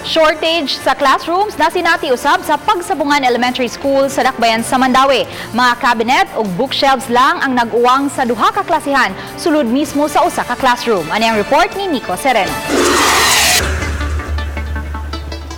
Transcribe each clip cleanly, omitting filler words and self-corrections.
Shortage sa classrooms na sinati usab sa Pagsabungan Elementary School sa Dakbayan sa Mandawi. Mga cabinet ug bookshelves lang ang nag-uwang sa duha ka klasihan sulod mismo sa usa ka classroom. Ani ang report ni Nico Sereno.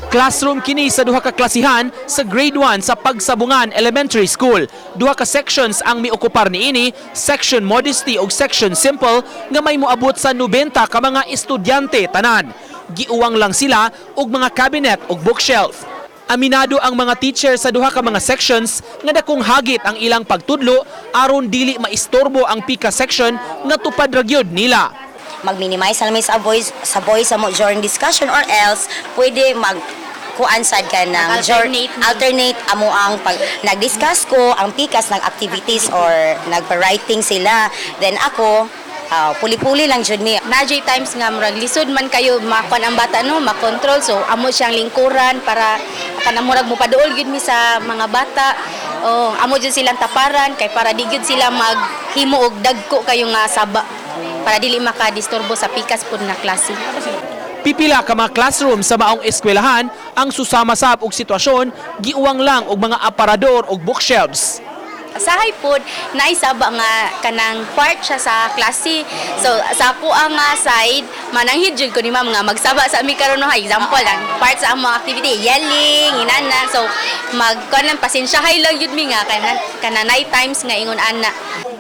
Classroom kini sa duha ka klasihan sa grade 1 sa Pagsabungan Elementary School. Duha ka sections ang miokupar niini, section modesty ug section simple nga may moabot sa 90 ka mga estudyante tanan. Gi-Uwang lang sila og mga cabinet ug bookshelf. Aminado ang mga teacher sa duha ka mga sections nga dakong hagit ang ilang pagtudlo aron dili maistorbo ang pika section nga tupad ra gyud nila. Mag-minimize namin sa voice mo during discussion or else pwede kuansad ka ng alternate amo ang pag nag-discuss ko ang pikas ng activities or nagpa-writing sila, then ako puli-puli lang jud mi. Najay times nga murag lisod man kayo makuan ang bata no, makontrol, so amo siyang lingkuran para kanang murag mopaduol gid mi sa mga bata. Amo jud silang taparan kay para di gid sila maghimo og dagko kayo nga saba para dili makadisturbo sa pikas pud na klase. Pipila ka mga classroom sa maong eskwelahan ang susama sab og sitwasyon, gi-uwang lang og mga aparador ug bookshelves. Sahay pod naisaba nga kanang part siya sa klase. So sa ako ang side mananghid jud ko ni ma'am nga magsaba sa mi karon no, example lang part sa among activity yelling inana, so magkanan pasensyahay lang jud mi nga kana night times nga ingon ana.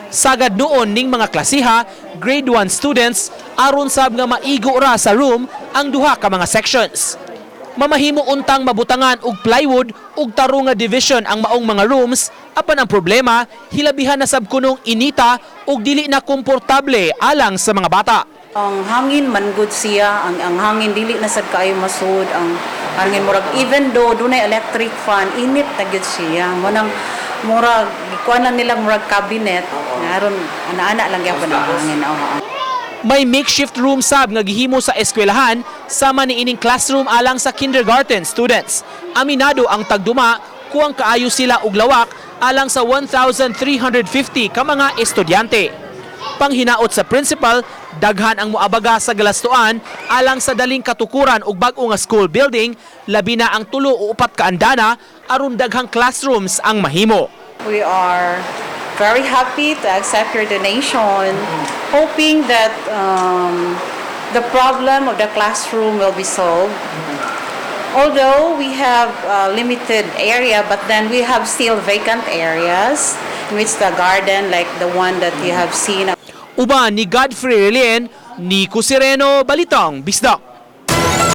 Sagad noon ning mga klasiha, grade 1 students aron sab nga maigo ra sa room ang duha ka mga sections. Mamahimo untang mabutangan og plywood ug tarong nga division ang maong mga rooms, apan ang problema hilabihan na sab kunong inita ug dili na komportable alang sa mga bata. Ang hangin man good siya, ang hangin dili na sad kaayo masud, ang hangin murag even though dunay electric fan init na gyud siya. Manang murag gikuanan nila murag cabinet aron ana-ana lang gyapon ang hangin. May makeshift room sab nga gihimo sa eskwelahan sama niining classroom alang sa kindergarten students. Aminado ang tagduma kuwang kaayo sila og lawak alang sa 1,350 ka mga estudyante. Panghinaot sa principal, daghan ang moabaga sa galastuan alang sa daling katukuran og bag-o nga school building, labi na ang 3 o 4 ka andana aron daghang classrooms ang mahimo. We are very happy to accept your donation, hoping that the problem of the classroom will be solved. Although we have limited area, but then we have still vacant areas in which the garden, like the one that you have seen. Uban ni Godfrey Relien, Nico Sereno, Balitang, Bisdak.